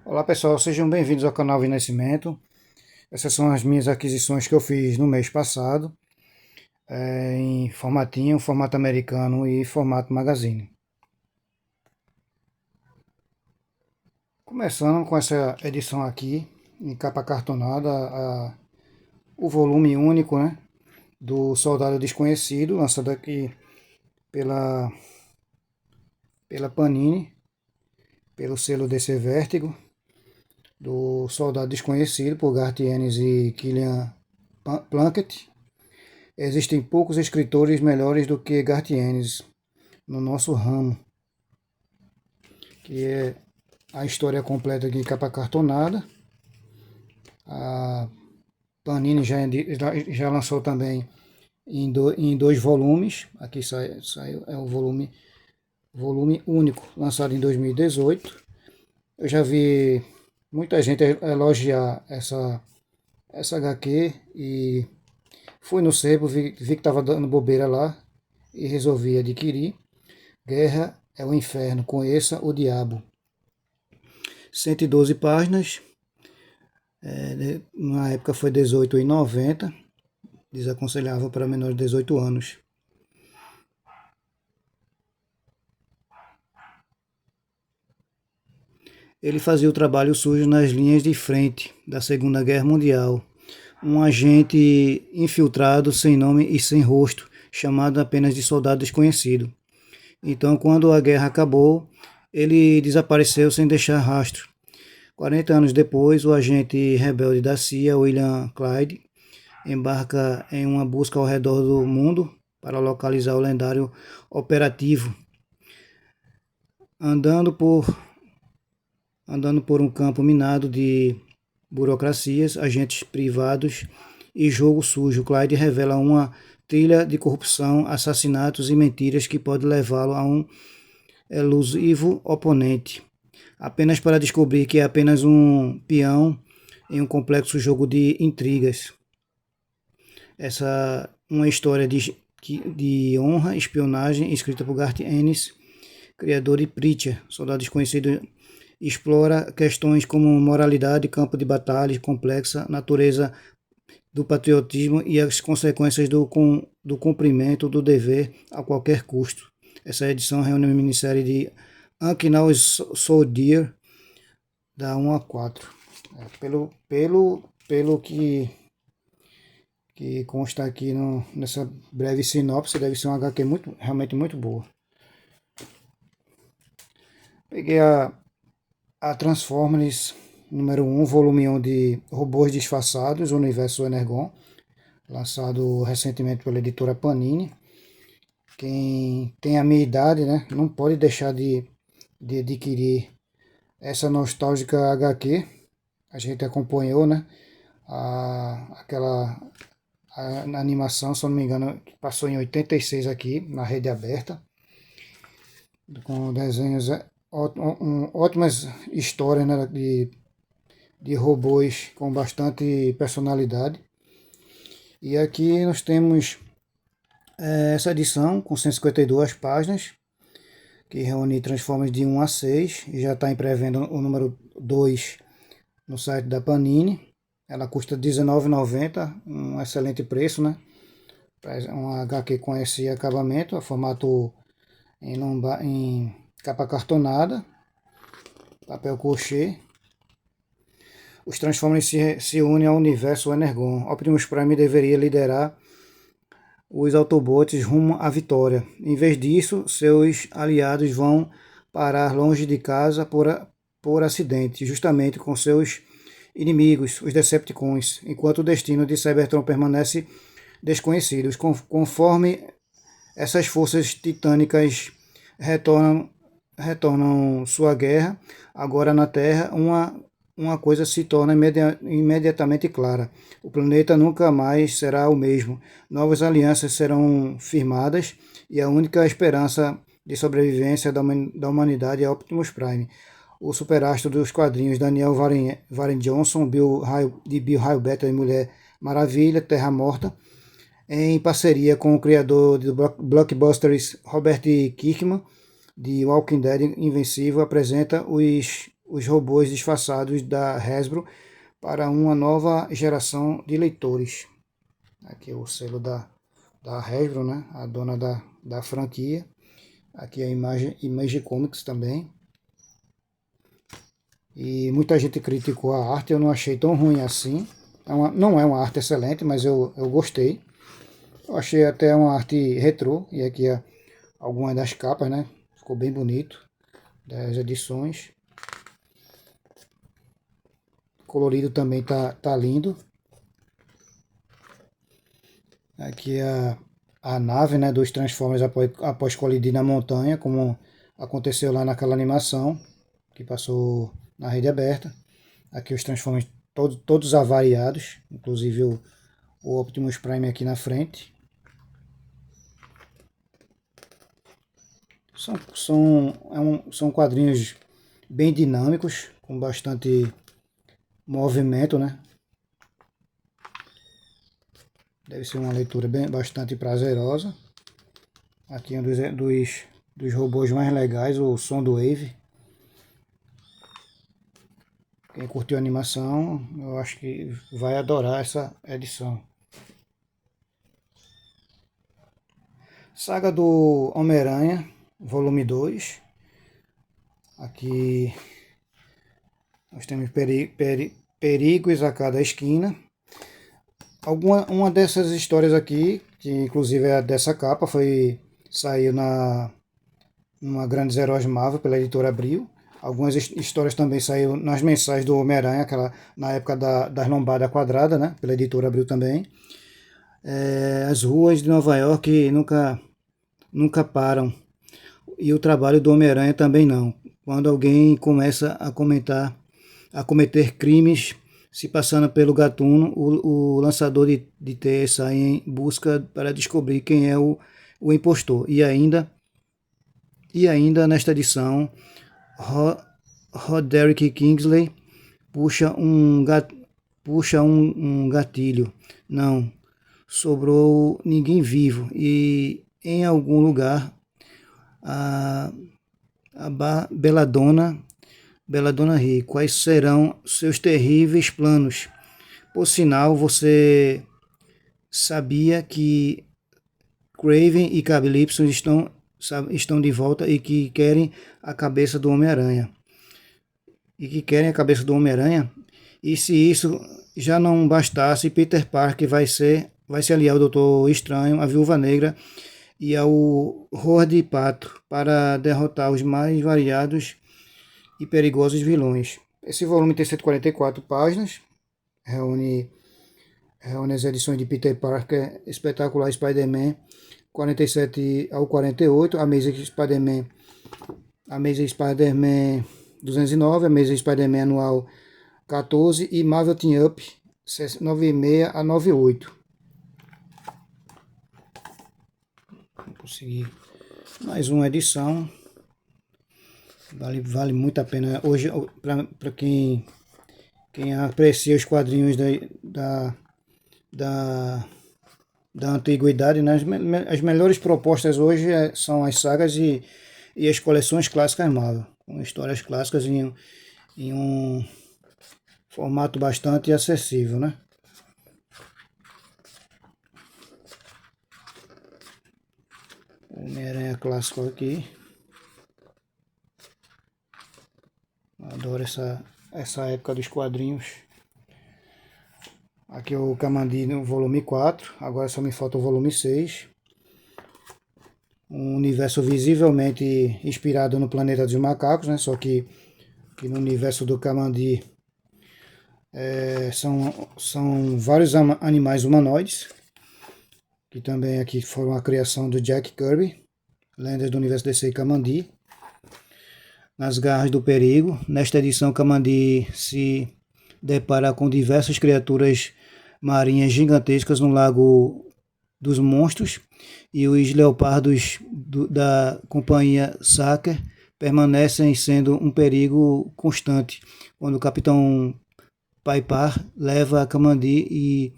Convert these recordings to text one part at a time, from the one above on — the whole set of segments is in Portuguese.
Olá pessoal, sejam bem-vindos ao canal Vinascimento. Essas são as minhas aquisições que eu fiz no mês passado, em formatinho, formato americano e formato magazine. Começando com essa edição aqui, em capa cartonada, o volume único, né, do Soldado Desconhecido, lançado aqui pela, pela Panini, pelo selo DC Vertigo, do Soldado Desconhecido, por Garth Ennis e Kilian Plunkett. Existem poucos escritores melhores do que Garth Ennis no nosso ramo, que é a história completa aqui em capa cartonada. A Panini já lançou também em dois volumes. Aqui saiu é o volume único, lançado em 2018. Eu já vi muita gente elogiar essa HQ e fui no sebo, vi que estava dando bobeira lá e resolvi adquirir. Guerra é o Inferno, conheça o Diabo. 112 páginas, na época foi R$18,90, desaconselhável para menores de 18 anos. Ele fazia o trabalho sujo nas linhas de frente da Segunda Guerra Mundial, um agente infiltrado sem nome e sem rosto, chamado apenas de soldado desconhecido. Então, quando a guerra acabou, ele desapareceu sem deixar rastro. 40 anos depois, o agente rebelde da CIA, William Clyde, embarca em uma busca ao redor do mundo para localizar o lendário operativo. Andando por um campo minado de burocracias, agentes privados e jogo sujo, Clyde revela uma trilha de corrupção, assassinatos e mentiras que pode levá-lo a um elusivo oponente, apenas para descobrir que é apenas um peão em um complexo jogo de intrigas. Essa uma história de honra, espionagem, escrita por Garth Ennis, criador de Preacher, Soldado Desconhecido, explora questões como moralidade, campo de batalha complexa, natureza do patriotismo e as consequências do cumprimento do dever a qualquer custo. Essa edição reúne uma minissérie de Unknown Soldier, da 1 a 4. Pelo que consta aqui nessa breve sinopse, deve ser uma HQ realmente muito boa. Peguei a Transformers número 1, volume 1 de Robôs Disfarçados, Universo Energon, lançado recentemente pela editora Panini. Quem tem a minha idade, né, não pode deixar de adquirir essa nostálgica HQ. A gente acompanhou, né, aquela animação, se eu não me engano, que passou em 86 aqui, na rede aberta, com desenhos, ótimas histórias, né, de robôs com bastante personalidade. E aqui nós temos essa edição com 152 páginas, que reúne Transformers de 1 a 6, e já está em pré-venda o número 2 no site da Panini. Ela custa R$19,90, um excelente preço, né? Uma HQ com esse acabamento, a formato em capa cartonada, papel crochê. Os Transformers se unem ao universo Energon. Optimus Prime deveria liderar os Autobots rumo à vitória. Em vez disso, seus aliados vão parar longe de casa por acidente, justamente com seus inimigos, os Decepticons, enquanto o destino de Cybertron permanece desconhecido. Conforme essas forças titânicas retornam sua guerra, agora na Terra, uma coisa se torna imediatamente clara. O planeta nunca mais será o mesmo. Novas alianças serão firmadas e a única esperança de sobrevivência da humanidade é Optimus Prime. O superastro dos quadrinhos Daniel Warren Johnson, de Bill Raio-Beta e Mulher Maravilha, Terra Morta, em parceria com o criador de blockbusters Robert Kirkman, de Walking Dead Invencível, apresenta os os robôs disfarçados da Hasbro para uma nova geração de leitores. Aqui é o selo da Hasbro, né? A dona da franquia. Aqui a Image Comics também. E muita gente criticou a arte, eu não achei tão ruim assim. Não é uma arte excelente, mas eu gostei. Eu achei até uma arte retrô, e aqui algumas das capas, né? Ficou bem bonito, das edições. Colorido também tá lindo. Aqui a nave, né, dos Transformers após colidir na montanha, como aconteceu lá naquela animação que passou na rede aberta. Aqui os Transformers todos avariados, inclusive o Optimus Prime aqui na frente. São quadrinhos bem dinâmicos, com bastante movimento, né? Deve ser uma leitura bastante prazerosa. Aqui é um dos robôs mais legais, o Soundwave. Quem curtiu a animação, eu acho que vai adorar essa edição. Saga do Homem-Aranha, volume 2. Aqui nós temos perigos a cada esquina. Uma dessas histórias aqui, que inclusive é dessa capa, saiu numa Grandes Heróis Marvel pela editora Abril. Algumas histórias também saíram nas mensais do Homem-Aranha, na época das Lombada Quadrada, né, pela editora Abril também. As ruas de Nova York nunca param. E o trabalho do Homem-Aranha também não. Quando alguém começa a cometer crimes, se passando pelo gatuno, o lançador de teias sai em busca para descobrir quem é o impostor. E ainda nesta edição, Roderick Kingsley puxa um gatilho. Não sobrou ninguém vivo e em algum lugar a Belladonna ri. Quais serão seus terríveis planos? Por sinal, você sabia que Kraven e Calypso estão de volta e que querem a cabeça do Homem-Aranha. E se isso já não bastasse, Peter Parker vai se aliar ao Doutor Estranho, a Viúva Negra e ao Howard Pato para derrotar os mais variados e perigosos vilões. Esse volume tem 144 páginas, reúne as edições de Peter Parker, Espetacular Spider-Man 47 ao 48, Amazing Spider-Man 209, Amazing Spider-Man anual 14 e Marvel Team Up 96 a 98. Consegui mais uma edição. Vale muito a pena. Hoje, para quem aprecia os quadrinhos da antiguidade, né? As melhores propostas hoje são as sagas e as coleções clássicas Marvel, com histórias clássicas em um formato bastante acessível, né? Homem-Aranha clássico aqui. Adoro essa época dos quadrinhos. Aqui é o Kamandi no volume 4. Agora só me falta o volume 6. Um universo visivelmente inspirado no Planeta dos Macacos, né? Só que no universo do Kamandi são vários animais humanoides, que também aqui foram a criação do Jack Kirby, lendas do universo DC e Kamandi. Nas garras do perigo, nesta edição Kamandi se depara com diversas criaturas marinhas gigantescas no Lago dos Monstros, e os leopardos da companhia Saker permanecem sendo um perigo constante quando o Capitão Paipar leva Kamandi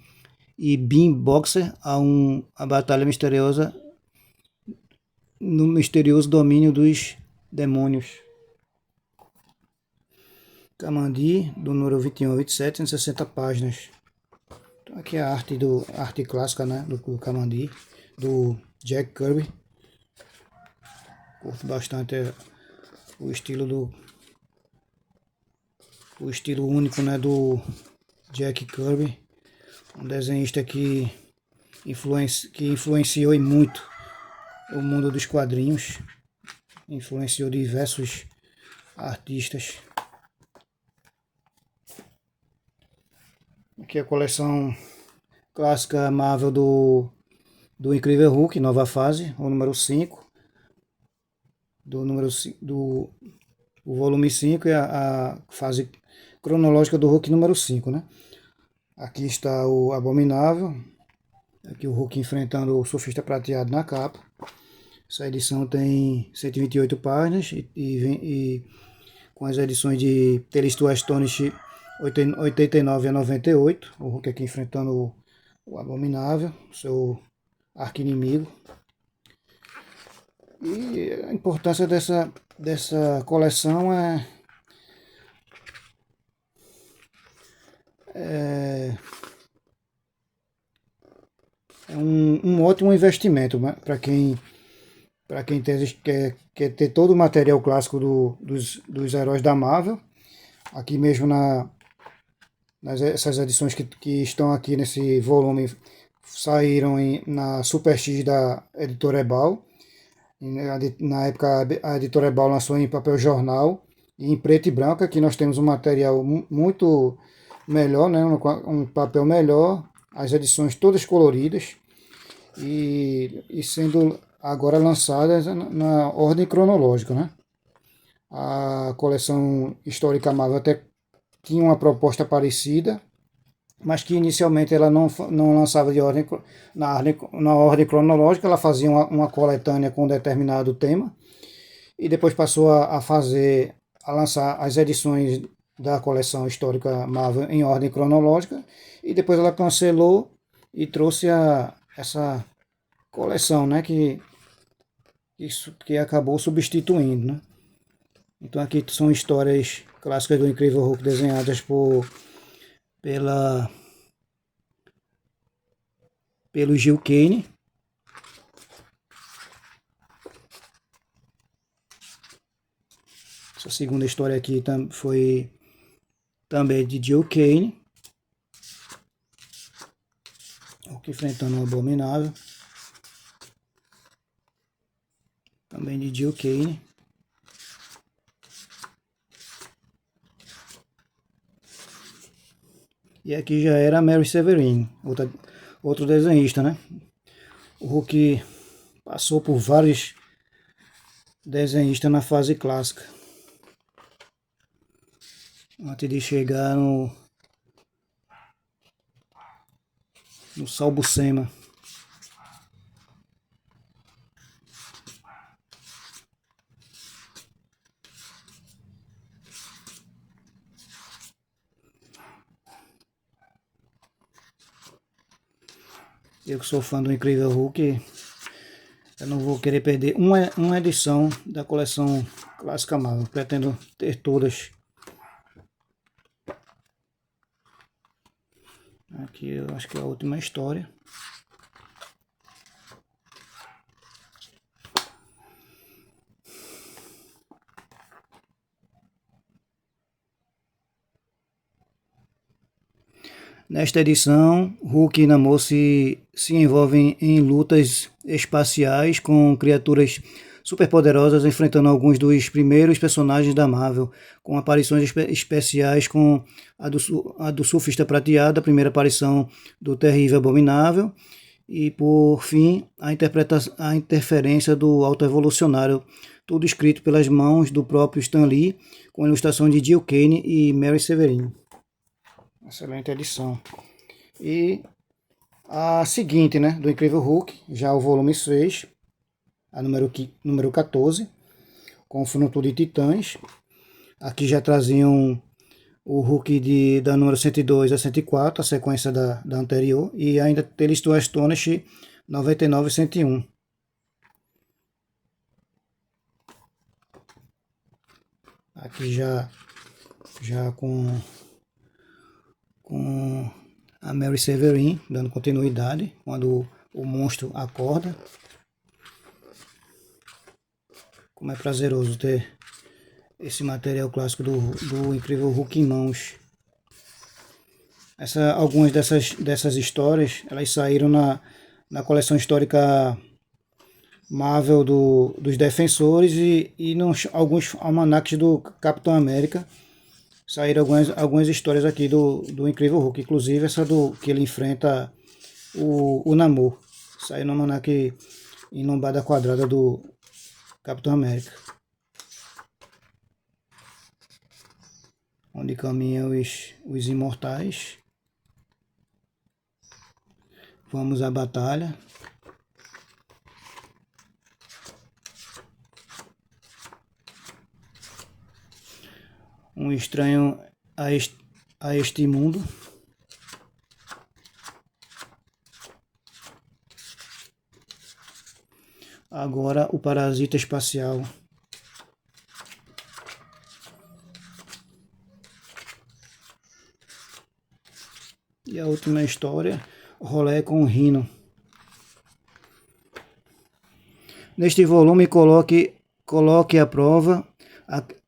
e Bean Boxer a batalha misteriosa no misterioso domínio dos demônios. Kamandi, do número 21 a 27, 160 páginas. Então aqui é a arte clássica, né, do Kamandi, do Jack Kirby. Curto bastante o estilo único, né, do Jack Kirby, um desenhista que influenciou e muito o mundo dos quadrinhos, influenciou diversos artistas. Aqui é a coleção clássica Marvel do Incrível Hulk, nova fase, o número 5, o volume 5 e a fase cronológica do Hulk número 5, né? Aqui está o Abominável, aqui o Hulk enfrentando o Surfista Prateado na capa. Essa edição tem 128 páginas e com as edições de Tales to Astonish 89 a 98, o Hulk aqui enfrentando o Abominável, seu arqui-inimigo. E a importância dessa coleção é um ótimo investimento, né? Para quem quer ter todo o material clássico dos heróis da Marvel. Aqui mesmo essas edições que estão aqui nesse volume saíram na Super X da editora Ebal. Na época a editora Ebal lançou em papel jornal e em preto e branco. Aqui nós temos um material muito melhor, né? Um papel melhor, as edições todas coloridas e sendo agora lançadas na ordem cronológica, né? A coleção histórica Marvel até tinha uma proposta parecida, mas que inicialmente ela não lançava na ordem cronológica, ela fazia uma coletânea com um determinado tema, e depois passou a lançar as edições da coleção histórica Marvel em ordem cronológica, e depois ela cancelou e trouxe essa coleção, né, que acabou substituindo, né? Então aqui são histórias clássicas do Incrível Hulk desenhadas pelo Gil Kane. Essa segunda história aqui foi também de Gil Kane, Hulk enfrentando o Abominável, também de Gil Kane. E aqui já era a Mary Severin, outro desenhista, né? O Hulk passou por vários desenhistas na fase clássica, antes de chegar no Sal Buscema. Eu que sou fã do Incrível Hulk, eu não vou querer perder uma edição da coleção clássica Marvel. Pretendo ter todas. Aqui eu acho que é a última história. Nesta edição, Hulk e Namor se envolvem em lutas espaciais com criaturas superpoderosas, enfrentando alguns dos primeiros personagens da Marvel, com aparições especiais com a do Surfista Prateado, a primeira aparição do Terrível Abominável, e por fim a interferência do Alto Evolucionário, tudo escrito pelas mãos do próprio Stan Lee, com ilustração de Gil Kane e Mary Severin. Excelente edição. E a seguinte, né, do Incrível Hulk, já o volume 6, a número 14, Confronto de Titãs. Aqui já traziam o Hulk da número 102 a 104, a sequência da anterior, e ainda Tales to Astonish 99 e 101. Aqui já já com a Mary Severin, dando continuidade quando o monstro acorda. Como é prazeroso ter esse material clássico do Incrível Hulk em mãos. Algumas dessas histórias, elas saíram na coleção histórica Marvel dos Defensores e alguns almanacs do Capitão América. Saíram algumas histórias aqui do Incrível Hulk, inclusive essa que ele enfrenta o Namor. Saiu no almanac em lombada quadrada do Capitão América. Onde caminham os imortais. Vamos à batalha. Um estranho a este mundo. Agora o parasita espacial. E a última história, Rolê com o Rhino. Neste volume coloque à prova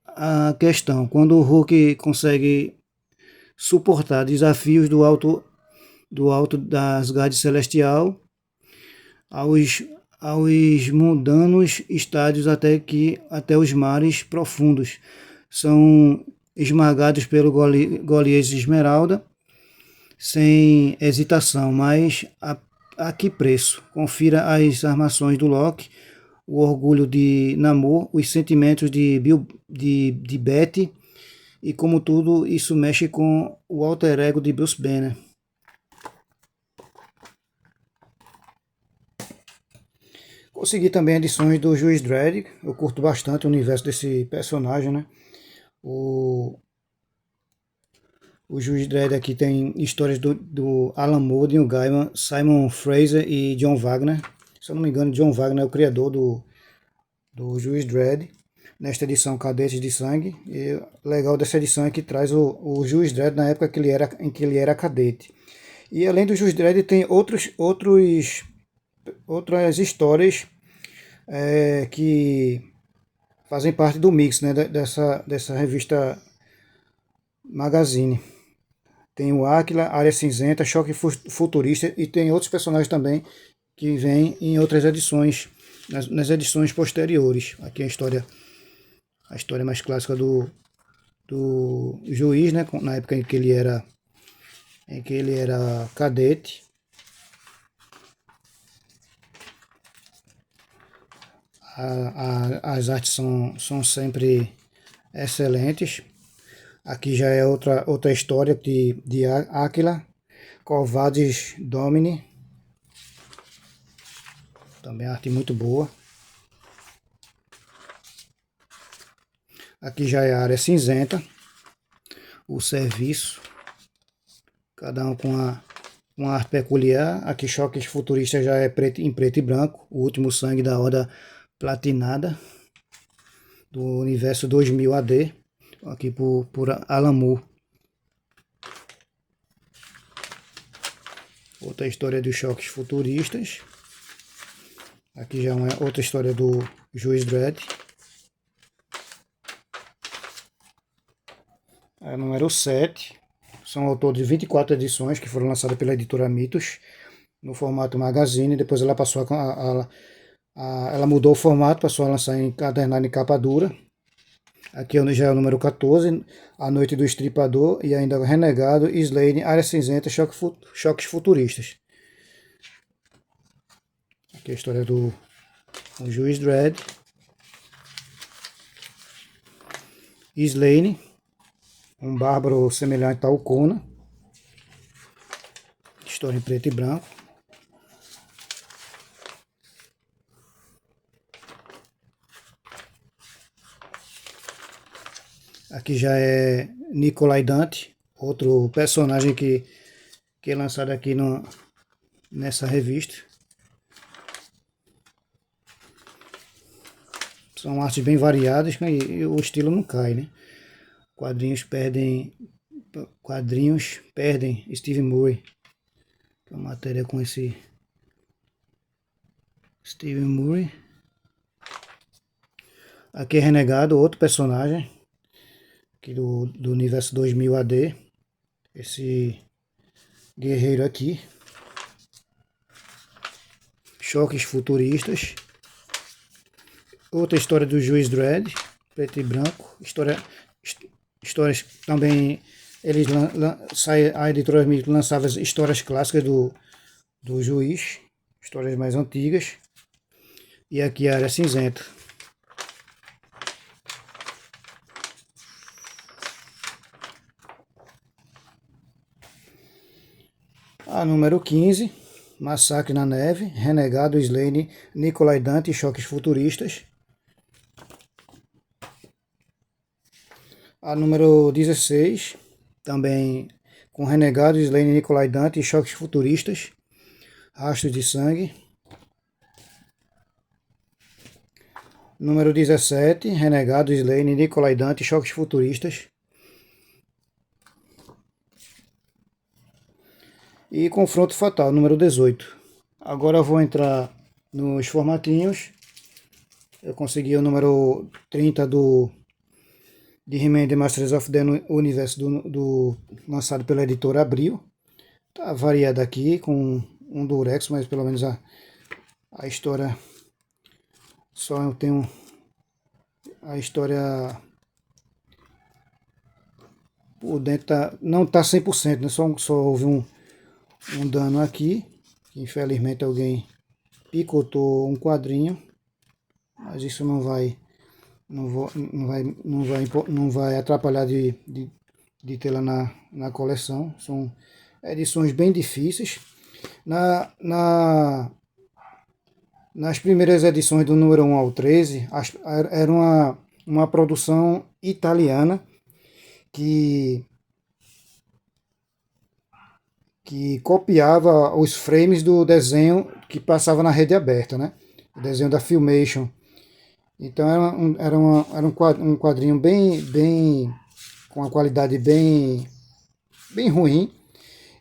a questão. Quando o Hulk consegue suportar desafios do alto da Asgard Celestial aos mundanos estádios até os mares profundos. São esmagados pelo Golias Esmeralda sem hesitação, mas a que preço? Confira as armações do Loki, o orgulho de Namor, os sentimentos de Betty e como tudo isso mexe com o alter ego de Bruce Banner. Consegui também edições do Juiz Dredd, eu curto bastante o universo desse personagem, né? O Juiz Dredd aqui tem histórias do Alan Moore, Neil Gaiman, Simon Fraser e John Wagner. Se eu não me engano, John Wagner é o criador do Juiz Dredd. Nesta edição, Cadetes de Sangue. E o legal dessa edição é que traz o Juiz Dredd na época em que ele era cadete. E além do Juiz Dredd, tem outras histórias que fazem parte do mix, né, dessa revista Magazine. Tem o Áquila, Área Cinzenta, Choque Futurista e tem outros personagens também que vêm em outras edições, nas edições posteriores. Aqui a história mais clássica do Juiz, né, na época em que ele era cadete. As artes são sempre excelentes. Aqui já é outra história de Áquila, Corvades Domini. Também arte muito boa. Aqui já é a Área Cinzenta, o Serviço. Cada um com uma arte peculiar. Aqui Choques Futuristas já é em preto e branco. O Último Sangue da Horda Platinada, do universo 2000 AD. Aqui por Alan Moore. Outra história dos Choques Futuristas. Aqui já é outra história do Juiz Dredd. É o número 7. São ao todo de 24 edições que foram lançadas pela editora Mitos no formato magazine. Depois ela passou ela mudou o formato, passou a lançar encadernado em capa dura. Aqui já é o número 14, A Noite do Estripador e ainda Renegado, Slade, Área Cinzenta, Choques Futuristas. Aqui a história do Juiz Dredd. Slane, um bárbaro semelhante a Alcona. História em preto e branco. Aqui já é Nicolai Dante, outro personagem que é lançado aqui nessa revista. São artes bem variadas e o estilo não cai, né? Quadrinhos perdem Steve Murray. Uma matéria com esse Steve Murray. Aqui é Renegado, outro personagem aqui do universo 2000 AD. Esse guerreiro aqui. Choques futuristas. Outra história do Juiz Dredd, preto e branco. Histórias também. A editora lançava as histórias clássicas do Juiz. Histórias mais antigas. E aqui a Área Cinzenta. A número 15, Massacre na Neve, Renegado, Slane, Nikolai Dante e Choques Futuristas. A número 16, também com Renegado, Slane, Nikolai Dante e Choques Futuristas, Rastros de Sangue. Número 17, Renegado, Slane, Nikolai Dante e Choques Futuristas. E Confronto Fatal, número 18. Agora eu vou entrar nos formatinhos. Eu consegui o número 30 de He-Man The Masters of the Universe lançado pela editora Abril. Tá variado aqui com um durex, mas pelo menos a história só eu tenho a história por dentro não tá 100%, né? Só houve um dano aqui, que infelizmente alguém picotou um quadrinho, mas isso não vai atrapalhar de tê-la na coleção. São edições bem difíceis. Nas primeiras edições do número 1 ao 13, era uma produção italiana que copiava os frames do desenho que passava na rede aberta, né? O desenho da Filmation. Então era um quadrinho bem com uma qualidade bem ruim.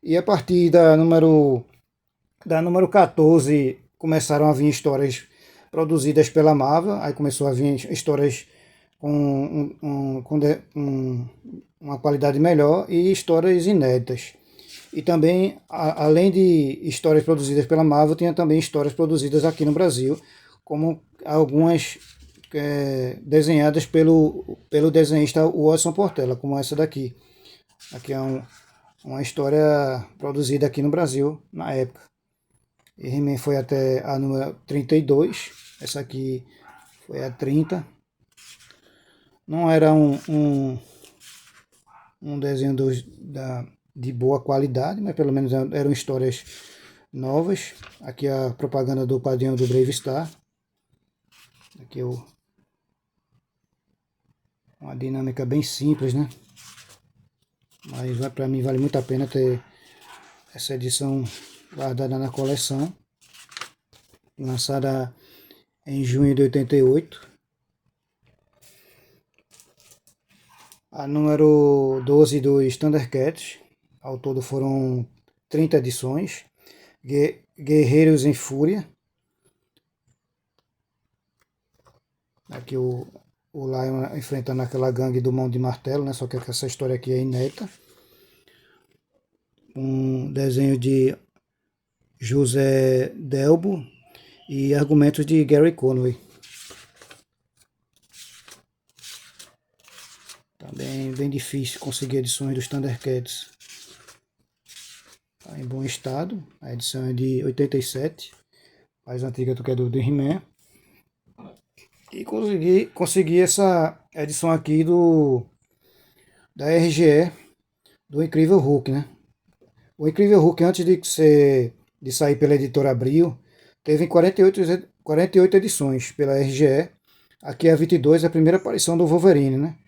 E a partir da número 14 começaram a vir histórias produzidas pela Marvel. Aí começou a vir histórias com uma qualidade melhor e histórias inéditas. E também, além de histórias produzidas pela Marvel, tinha também histórias produzidas aqui no Brasil, como algumas desenhadas pelo desenhista Watson Portela, como essa daqui. Aqui é uma história produzida aqui no Brasil, na época. E He-Man foi até a número 32, essa aqui foi a 30. Não era um desenho de boa qualidade, mas pelo menos eram histórias novas. Aqui a propaganda do padrinho do Brave Star. Aqui uma dinâmica bem simples, né? Mas para mim vale muito a pena ter essa edição guardada na coleção. Lançada em junho de 88. A número 12 dos Thundercats. Ao todo foram 30 edições. Guerreiros em Fúria. Aqui o Lion enfrentando aquela gangue do Mão de Martelo, né? Só que essa história aqui é inédita. Um desenho de José Delbo e argumentos de Gary Conway. Também bem difícil conseguir edições dos Thundercats. Tá em bom estado. A edição é de 87, mais antiga do que a do He-Man. E consegui essa edição aqui da RGE do Incrível Hulk, né? O Incrível Hulk, antes de sair pela editora Abril, teve 48 edições pela RGE. Aqui é a 22, a primeira aparição do Wolverine, né?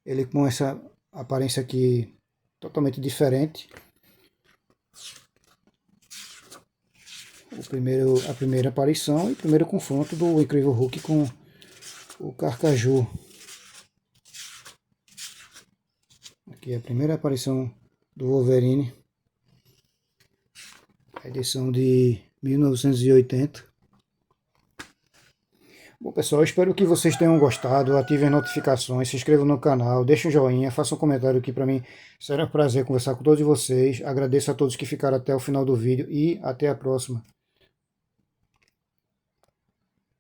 Ele com essa aparência aqui totalmente diferente. A primeira aparição e o primeiro confronto do Incrível Hulk com o Carcaju. Aqui é a primeira aparição do Wolverine, edição de 1980. Bom, pessoal, espero que vocês tenham gostado. Ativem as notificações, se inscrevam no canal, deixem um joinha, façam um comentário aqui para mim. Será um prazer conversar com todos vocês. Agradeço a todos que ficaram até o final do vídeo e até a próxima.